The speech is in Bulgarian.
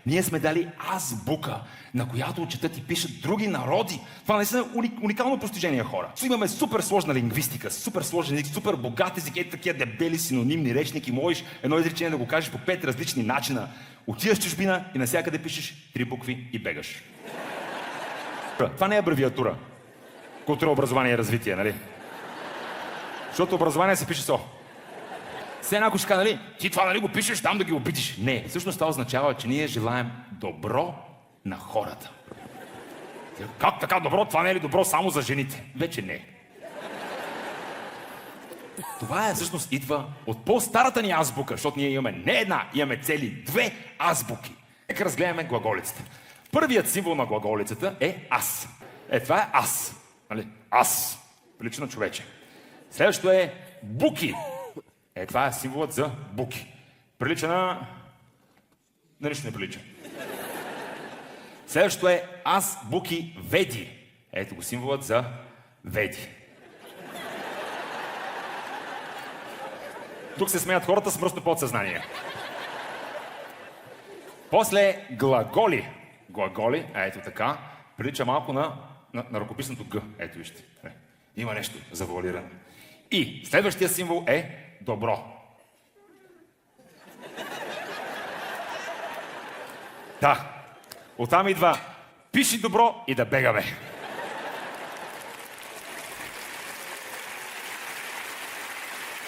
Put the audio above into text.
Ние сме дали азбука, на която четат и пишат други народи. Това наистина е уникално постижение, хора. Имаме супер сложна лингвистика, супер сложен език, супер богат език, ето такива дебели синонимни речники, можеш едно изречение да го кажеш по 5 различни начина. Отиваш в чужбина и навсякъде пишеш 3 букви и бегаш. Това не е абревиатура. Култура, образование и развитие, нали? Защото образование се пише со. Все някой ще каже, нали, ти това нали го пишеш там да ги обидиш. Не, всъщност това означава, че ние желаем добро на хората. Как така добро? Това не е ли добро само за жените? Вече не. Това всъщност идва от по-старата ни азбука, защото ние имаме не една, имаме цели 2 азбуки. Нека разгледаме глаголицата. Първият символ на глаголицата е аз. Това е аз. Нали? Аз. Прилича на човече. Следващото е буки. Това е символът за буки. Прилича на... На нищо не прилича. Следващото е аз, буки, веди. Ето го символът за веди. Тук се смеят хората с мръсно подсъзнание. После глаголи. Глаголи, ето така, прилича малко на ръкописното Г. Ето вижте. Има нещо завуалирано. И следващия символ е добро. Да. Оттам идва пиши добро и да бегаме.